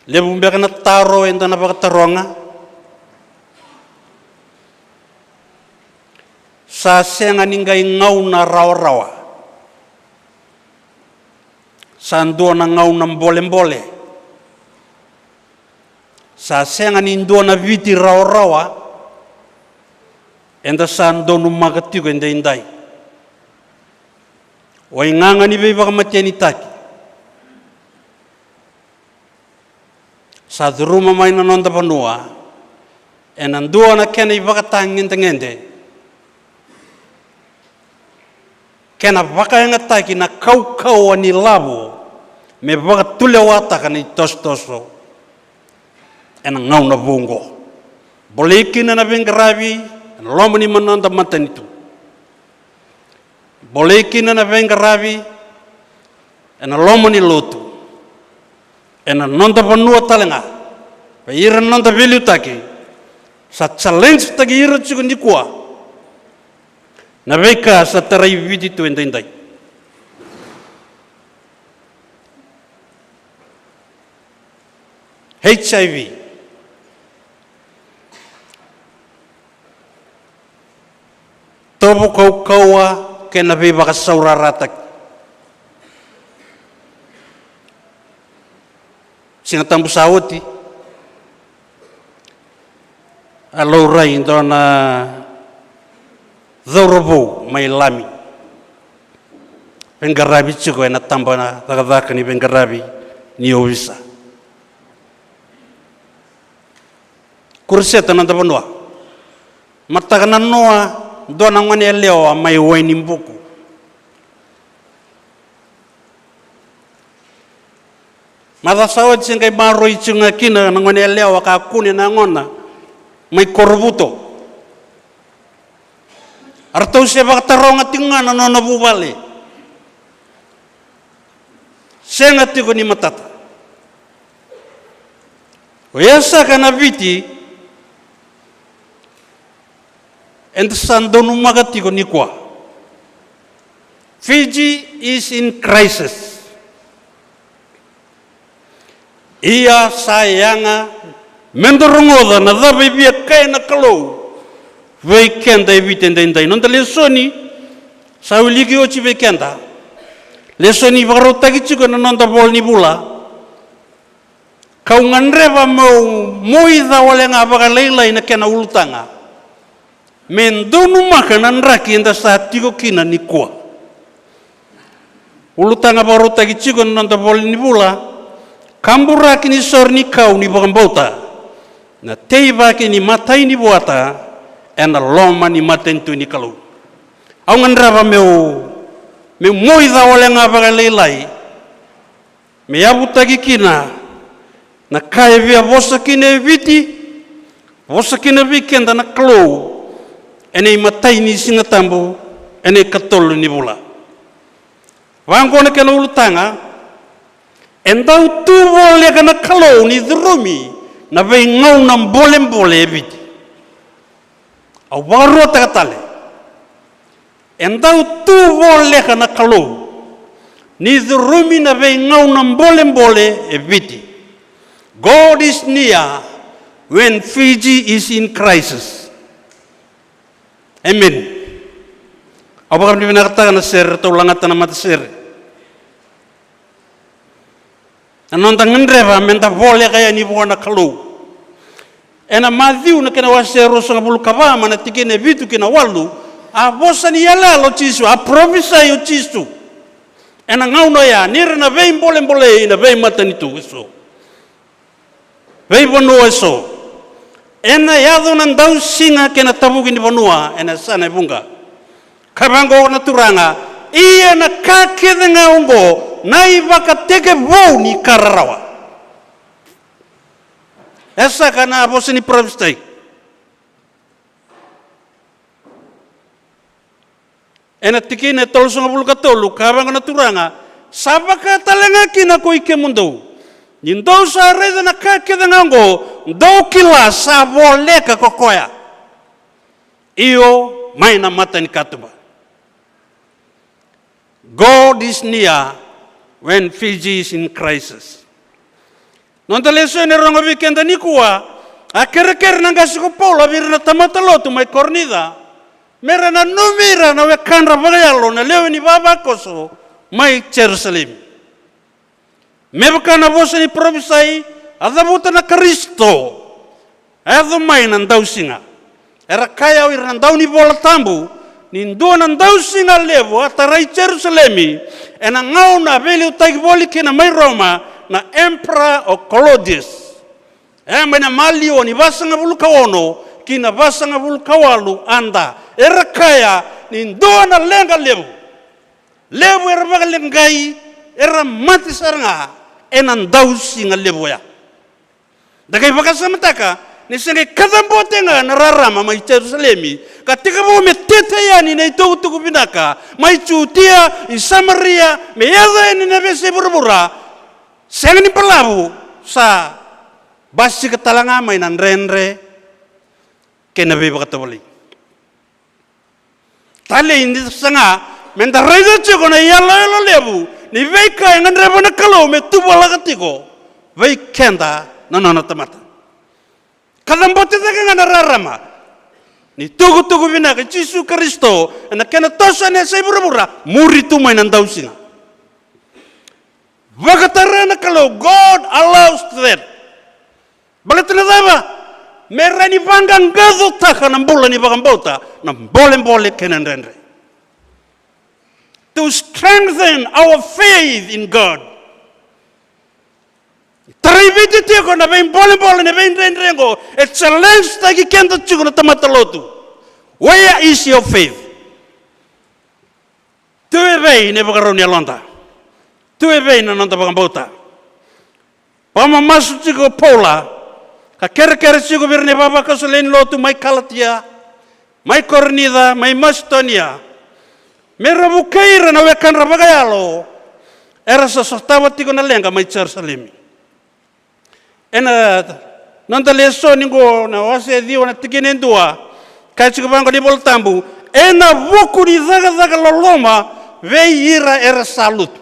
Lebumbeka na taro endo na bakataronga. Sa senga ningay ngaw na rawa-rawa. Sa ando na ngaw ng bole-bole. Sa senga nindo na viti rawa-rawa. Enda sa ando numagatigo inday-inday. Way nga ni beba kamatian itaki. Sa duruma may nanonda panua. En ando na kena ibakatangin tangende. Kena baka yang ataki na kau-kau ni labu me baka tulewata kan tos-toso en ngau na bungo boleki na bengarabi lomo ni mananda matan itu boleki na bengarabi en lomo ni lotu en nonda panua talenga pa ira nonda velu taki sa challenge tagi ira chuku ni kuwa na beka sa taray vidi tu enday. HIV. Tobo kau-kawa kena beba ka sauraratak. Singatambu sawati. Alaurai ito na Zorobou may lami. Pengarabi chuko na tamba na takadaka ni pengarabi ni Ovisa. Kurseta na tabanwa. Mataka na noa doon ang wani leo may wine imbuku. Matasawad siyang kay maroy chunga kina ng wani leo akakunin na ngona may korbuto. Artaw siya bakatarong at yung nga nanonabubali. Siya nga tigo ni matata. Uyasa ka na biti, and sando numagatigo ni kwa. Fiji is in crisis. Iya sayanga mendorungoda na dabi biya kaya na kalaw. Weekenda evitendendai non lesoni sa uligi ochi weekenda lesoni varota gichugo non da bol ni bula kau nganreva moida wale nga baka leila ina kena ulutanga mendonu makanan raki enda sa tigo kina ni kwa ulutanga varota gichugo non da bol ni bula kambura kini sor ni kau ni bakambauta na teiva kini matai ni buata en loma ni matentu ni kalau. Au ngandrava meu me moida ole nga bagalelai me abutagi kina na kai via vosa kine viti vosa kine vikenda na klo ene matai ni singa tambo ene katolu ni bula wangona kena ulutanga endau tu vole kana klo ni drumi na vei ngau na mbole viti au waro takatale endau tu vole kana klo ni drumi na vei ngau na mbole viti. God is near when Fiji is in crisis. Amen. Apa kami nakatakan na sir atau langatan na mata sir? Anong tangan reva menta vole kaya ni buwana kalu. Ena Matthew na kena wasero sa ngabulu kabama na tikine vitu kina walu. A bosa ni yala lo chisu, a profisa yo chisu. Ena ngau no ya nira na vei mbole na vei mata ni tu so. Vei bonua so. Ena yado nan dau singa kena tabuki ni bonua ena sana bunga. Kabango na turanga iya na kakede nga ungo na ibaka teke vau ni kararawa. Esa kana bosi ni profestai. Ena tikine tolsonga bulu katolu kabango na turanga sabaka talanga kina ko ike mundo. Nindo sa reda na kakeda ngango do kila sa voleka kokoya iyo mai na mata ni katuba. God is near when Fiji is in crisis. Non te leso ne rongo weekend ni kuwa a kere nanga siko Paula virna tamata lotu mai kornida mera na numira na wekandra bagayalo na lewe ni baba koso mai Jerusalem. Mebaka na vosa ni provisai adabuta na Kristo ado mai nan dausinga era kaya wir nan dauni bola tambu nin do nan dausinga levo atarai Jerusalemi ena ngau na veli utagi boli kina mai Roma na Emperor o Claudius na malio ni basanga bulu kawono kina basanga bulu kawalu anda era kaya nin do na lenga levo era bagalengai era mati saranga enan dausi ngaleboya dagai bakasamataka ni senge kadambote nga nararama mai Jerusalemi katika bo metete yani nei tugu binaka mai Judia i Samaria me yaza ni nebese burbura senge ni palabu sa basi katalanga mai nan renre kenabe bakatawali tale indi sanga menda rega chego na yalla lebu ni veika yang nganre na kalau me tubo lagatiko veikenda nana tamata kadambote daga ngararama ni tugu bina ke Yesus Kristo na kena tosa ne sai burabura muri tu mai nandau singa vagatara na kalau God allows that bagatna daba merani bangang gazo takana mbola ni bagambota na mbole kenan renre to strengthen our faith in God. Taribiti tiko na bain bole na bain rengo a challenge tagi kento chuko na tamatalotu. Where is your faith? Tuwe bay ne bagaroni alonda. Tuwe bay na nanda bagambota. Pama masu chiko Paula ka kere chiko birne baba kasolen lotu mai Kalatia, mai Kornida, mai Macedonia. Mera bukaira na wekan rabagayalo era sosotaba tiko na lenga mai Jerusalem. Ena nanda leso ningo na wase dio na tikinen dua kachiko bango di boltambu ena vuku di zaga loloma veira era salut.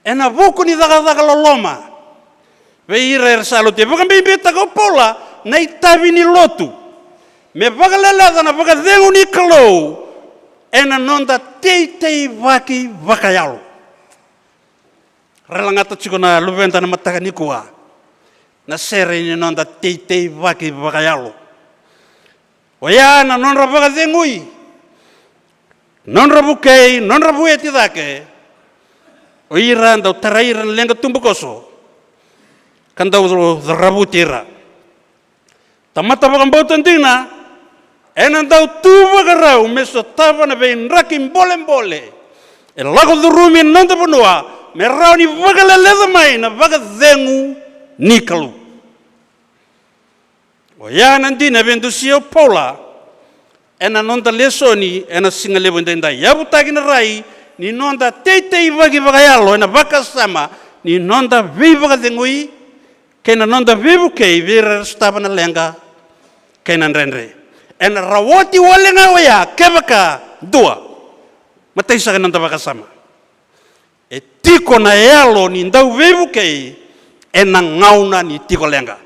Ena vuku di zaga loloma veira era salut. Bukan bibita ko Paula na itabi ni Lotu. Me bagalala na bagadengu ni kalau ena nonda tei vaki vakayalo. Relangata chiko na luventa na mataka nikua. Na sere ni nonda tei vaki vakayalo. Oya na nonra vakadengui. Nonra bukei, nonra bueti dake. Oira ndau taraira lenga tumbukoso. Kandau rabutira. Tamata vakambautan dina. ena dau tuwa garau meso tava na vein rakim bole e lago durumi nanda panua me rau ni vagaleleza mai na vagadengu nikalu o ya nandi na vendu sio pola ena nonda lesoni ena singalevo ndenda yabu tagina rai ni nonda tei vagi vagayalo ena vakasama ni nonda vi vagadengui kena nonda vivu kei vira stava na lenga kena nrenre ena rawoti walenga waya kevaka dua matai sa nonda vakasama e tiko na yalo ni ndau vivu kei ena ngauna ni tiko lenga.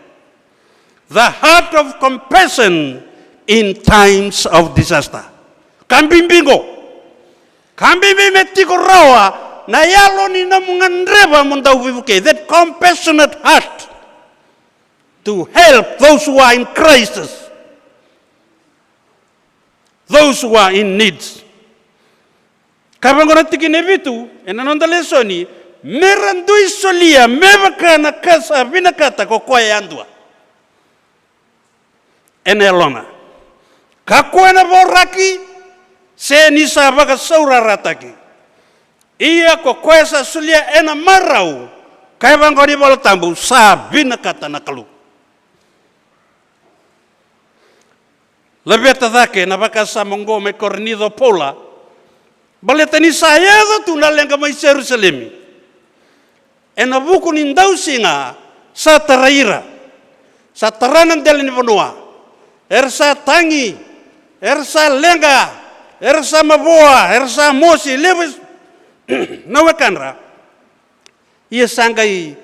The heart of compassion in times of disaster. Kambimbingo. Kambimbi tiko rawa na yalo ni namungandreba mundau vivu kei. That compassionate heart to help those who are in crisis. Those who are in needs. Kapangona tiki nevitu, enanonda lesoni, merandui solia, mevaka na kasa vinakata kwa yandua. Enelona. Kakua na voraki, se nisa baka saura rataki. Ia kwa sa solia ena marau, kapangoni bolotambu, sa vinakata na kalu. Lebeta dhake na baka sa mongo me cornido pola, baleta ni sayado tu na lenga mai Jerusalem. Ena buku ni ndau singa sa taraira. Sa taranan dele ni vanua. Ersa tangi, ersa lenga, ersa maboa, ersa mosi lewis nawe kanra. Ia sangai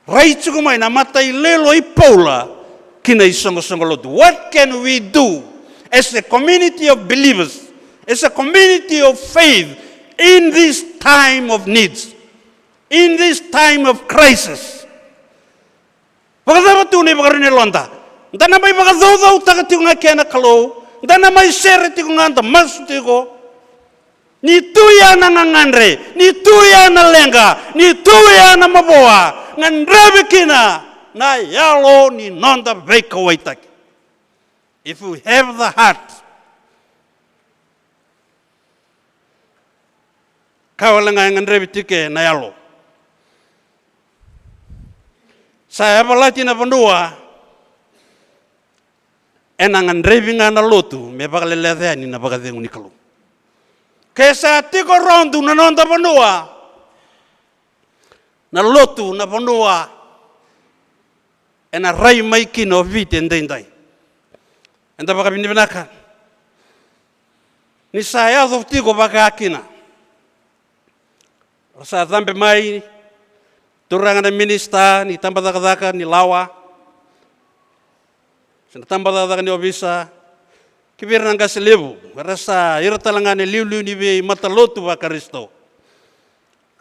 raitu kumai na matai lelo I pola kina isongo lotu. What can we do as a community of believers? It's a community of faith in this time of needs, in this time of crisis. Pagkatapos tunay pagkaroon londa. Dana may pagkatapos tagati nga kaya nakalo. Dana may sereti ko nga masuti ko. Ni tuya na nganganre, ni tuya na lenga, ni tuya na maboa. Ngandrabe kina na yalo ni nonda veka waitaki. If we have the heart, kawalanga ngandrabe tike na yalo. Saya balati na pandua, enangan driving na lotu, me bagalelea ni na bagadengu nikalu. Kesa tiko rondu na nonda pandua, na lotu na pandua, ena rai mai kino vite ndendai. Enda bagabini benaka. Ni saya of tiko bagakina. Rasa zambe mai. Turangan minista ni tambadaka ni lawa. Sina tambadaka ni obisa. Kibir nang kaselebu. Rasa iratalangan ni liu ni be matalotu wa Kristo.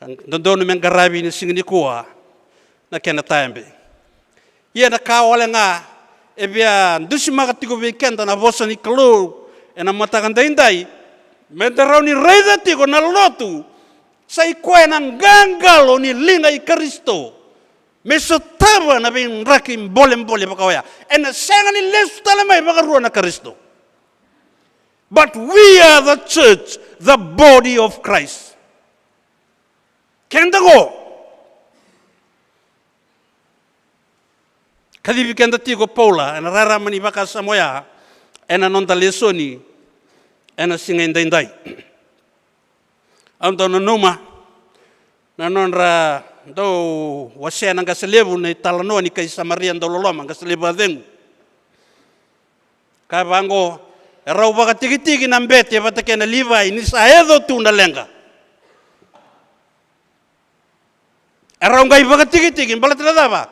Kan dondo men garabi ni singni kuwa na kena taembe. Ia na kawale nga ebia ndusi makatiko be kenda na bosa ni klo ena matakan daindai. Mendarau ni reza tiko na lotu. Sa ikuay ng gangalo ni linga I Kristo. Mesotaba na bin rakim bolem-bolem pakawaya. E na senga ni lesu talamay makaruan na Kristo. But we are the church, the body of Christ. Kenda ko. Kadibi kenda tiko Paula, ena raraman ni baka Samuela, ena nonta lesoni, ena singaindainday. Ang na numa na nonra do wasya ng kaselebu na talano ni kay Samarian do lolom ang kaselebu adeng kabango raw baka tigi-tigi ng bete batake na Levi ni saedo tu na lenga raw ngay baka tigi-tigi balat na ba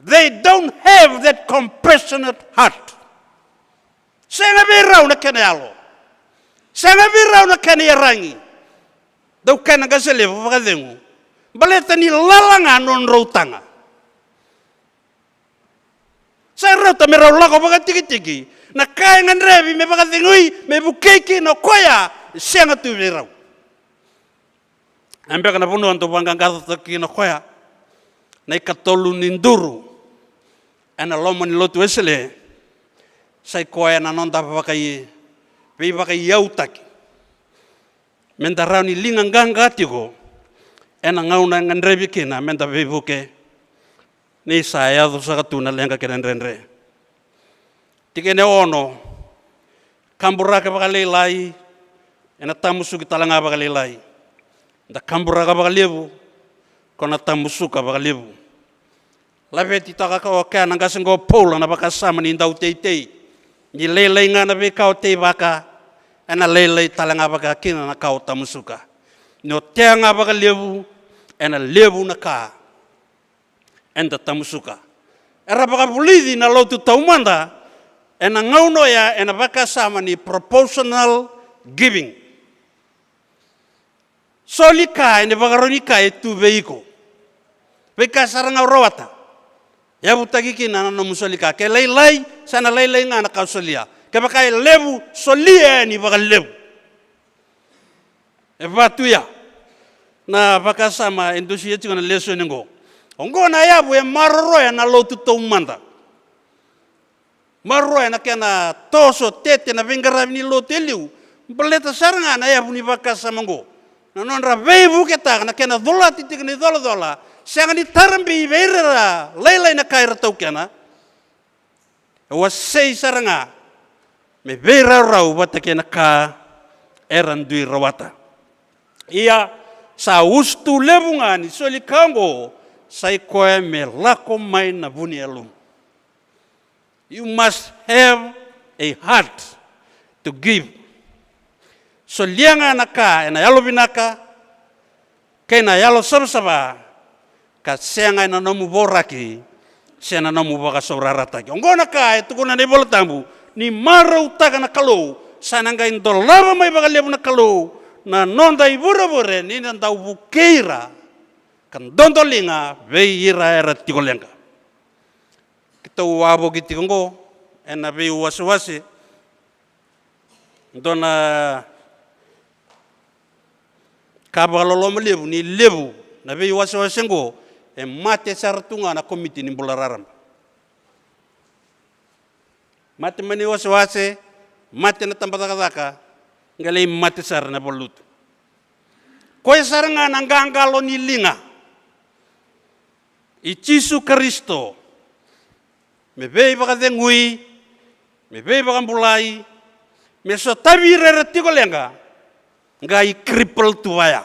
they don't have that compassionate heart senga biraw na kanalo senga biraw na kaniyarangi daw ka na kaselebu pagkadengo. Baleta ni lalangan non rautanga. Sa rauta may raulako pagkatiki-tiki. Na kaya nga revi may pagkadengoy, may bukeki no koya, siya nga tuwi raw. Ambil ka na punuan to panggang katataki no koya, na ikatolo ninduro. Ana loman ni Lotu Vulavou, sai koe na nonda pakai vei pakai yautaki menda rauni linga nganga tiko ena ngauna ngandrevi kina menda vei vuke ni saya tu sakatuna lenga kena renre tikene ono kamburaka pakalelai ena tamusuki talanga pakalelai da kamburaka pakalevu kona tamusuka pakalevu laveti taka ka oka nanga sengo pola na pakasama ni ndau teitei ni lelei ngana be kau te baka ena lelei talanga baka kina na kau tamusuka no teanga baka levu ena levu na ka enda tamusuka era baka bulidi na lotu taumanda ena ngauno ya ena baka sama ni proportional giving solika ene baka ronika etu veiko beka saranga rawata ya butagi kina na musolika ke lelei sana lelei ngana kausolia ke baka levu solia ni baka levu e batuya na baka sama endusi yetu na leso ningo ongo na yabu e maroro ya na lotu taumanda maroro ya na kena toso tete na vengara ni loteliu beleta saranga na yabu ni baka sama ngo na nonra veivu keta na kena dola titik ni dola siang ni tarambi veira lelai na kaira tau kena wasei saranga me veira rau bata kena ka erandui rawata ia sa ustu levunga ni soli kango sai koe me lako mai na buni alum. You must have a heart to give. So lianga naka ena yalo binaka kena yalo sabsaba ka senga ina nomu boraki sena nomu baka sobrarataki ongona ka tukuna ne boltambu ni mara utaka na kalau sananga indolava mai baka lebu na kalau na nonda ibura ni nanda ubukeira kan dondolinga veira era tikolenga kita wabo kitikongo ena vei wasiwasi dona kabalolo lebu ni lebu na vei wasiwasi ngo e mate sartunga na komiti ni bulararam mate mani wasiwasi mate na tambatakataka ngale mate sar na bolutu koe saranga na ngangalo ni linga i Jesu Kristo me vei baka dengui me vei baka mbulai me so tabire retiko lenga ngai cripple tuaya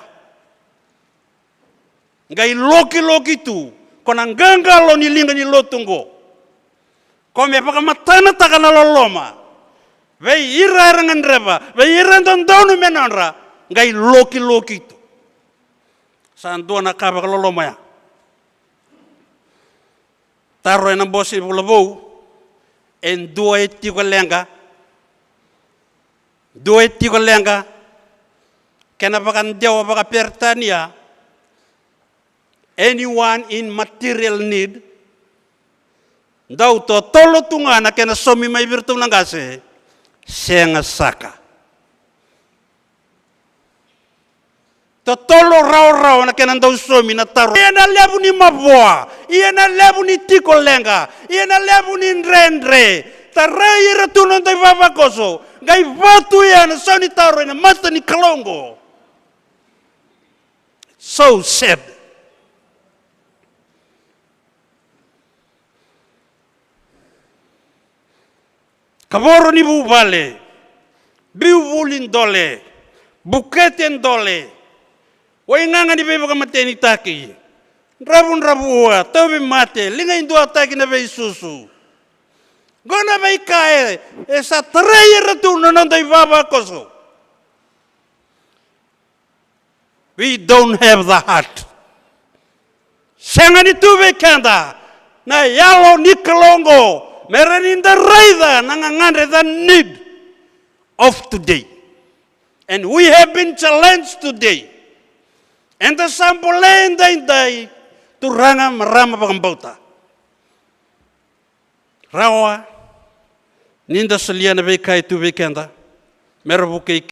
ngai loki tu kona ngangalo ni linga ni lotungo kome baka matana takana loloma vei ira reba vei ira ndonu menonra ngai loki tu sanduana ka baka loloma ya taro ena Lotu Vulavou en dua tiko lenga kena baka ndewa baka pertania anyone in material need ndau to tolo tungana kena somi mai virtu nangase senga saka to tolo rau na kena ndau somi na taro iena lebu ni maboa iena lebu ni tiko lenga iena lebu ni rendre tarai ratuno ndai baba koso ngai vatu ya na soni taro na mata ni kalongo so sad kaboro ni bubale biubulin dole buketen dole wainganga ni beba kamateni taki rabua tobi mate linga indua taki na bei susu gona bei kae esa trei ratu nonda baba koso we don't have the heart sengani tuve kanda na yalo ni kalongo mereninda raida nangangande the need of today and we have been challenged today. And the sample day to ranga marama pagambauta. Rawa ninda saliana be kai tu bekenda. Merabuke